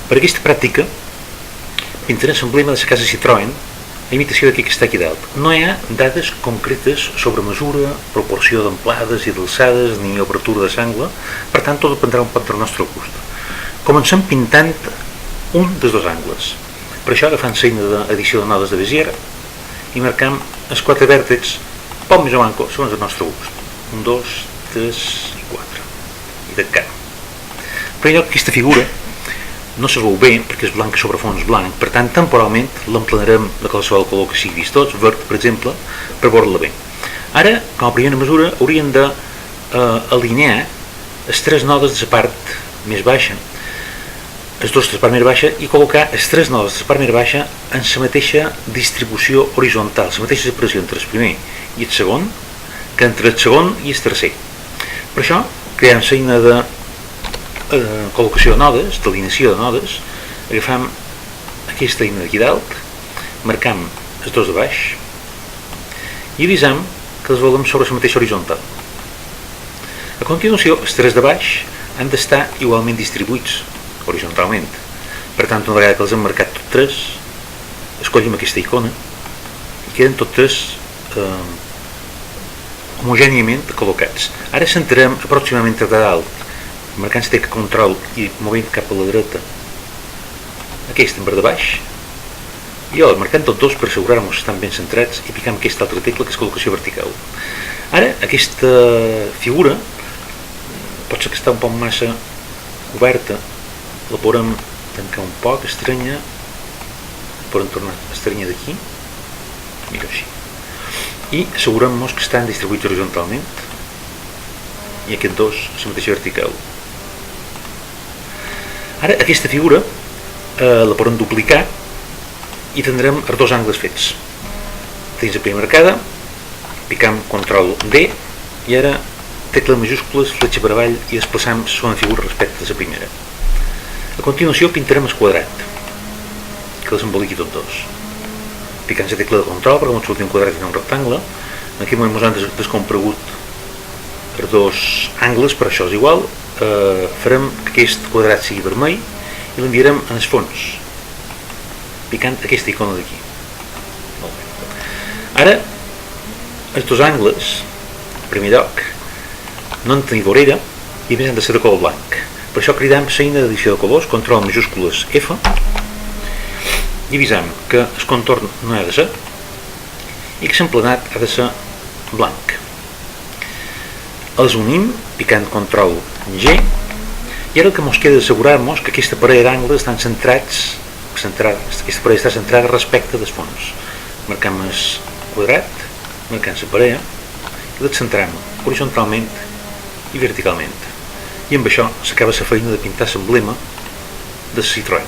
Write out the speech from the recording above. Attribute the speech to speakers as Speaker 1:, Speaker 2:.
Speaker 1: Per aquesta pràctica pintarem l'emblema de la casa Citroën a imitació d'aquest que està aquí dalt. No hi ha dades concretes sobre mesura, proporció d'amplades i d'alçades ni obertura de sangle, per tant tot dependrà un poc del nostre gust. Comencem pintant un dels dos angles. Per això agafant l'eina d'edició de nodes de Bezier i marcam els 4 vèrtexs poc més o manco segons el nostre gust. 1, 2, 3 i 4. I tancant. Per allò aquesta figura no se veu bé perquè és blanc sobre fons blanc, per tant temporalment l'emplenarem de qualsevol color que sigui vistós, verd per exemple, per veure-la bé. Ara, com a primera mesura, hauríem d'alinear les 3 nodes de la part més baixa, els dos de la part més baixa, i col·locar les 3 nodes de la part més baixa en la mateixa distribució horitzontal, la mateixa separació entre el primer i el segon, que entre el segon i el tercer. Per això, creem l'eina de col·locació de nodes, d'alineació de nodes, agafam aquesta eina d'aquí dalt, marcam els dos de baix i avisam que els volem sobre la mateixa horitzontal. A continuació, els 3 de baix han d'estar igualment distribuïts horitzontalment. Per tant, una vegada que els hem marcat tots 3, escollim aquesta icona i queden tots 3 homogèniament col·locats. Ara centrem aproximadament de dalt, marcant la tecla control i movent cap a la dreta aquest en verd de baix, i llavors marcant tots dos per assegurar-nos que estan ben centrats i picant aquesta altra tecla que és col·locació vertical. Ara aquesta figura pot ser que està un poc massa oberta, la podem tancar un poc, estrenya, podem tornar a estrenya d'aquí, mira així, i assegurem-nos que estan distribuïts horitzontalment i aquests dos a la mateixa vertical. Ara aquesta figura la podem duplicar i tindrem els dos angles fets. Tenim la primera marcada, picam Ctrl D i ara tecla majúscules, fletxa per avall i desplaçam la segona figura respecte a la primera. A continuació pintarem el quadrat que les emboliqui tots dos. Picant la tecla de Ctrl perquè ens surti un quadrat i no un rectangle. En aquest moment ens han descompregut els dos angles, però això és igual. Farem que aquest quadrat sigui vermell i l'enviarem en el fons picant aquesta icona d'aquí. Ara els dos angles en primer lloc no han de tenir vorera i a més han de ser de color blanc. Per això cridam l'eina d'edició de colors, control majúscules F, i avisam que el contorn no ha de ser i que l'emplenat ha de ser blanc. Els unim picant Ctrl G i ara el que ens queda d'assegurar-nos que aquesta parella d'angles estan centrats, aquesta parella està centrada respecte dels fons. Marcam el quadrat, marcant la parella i l'excentrem horitzontalment i verticalment. I amb això s'acaba la feina de pintar l'emblema de Citroën.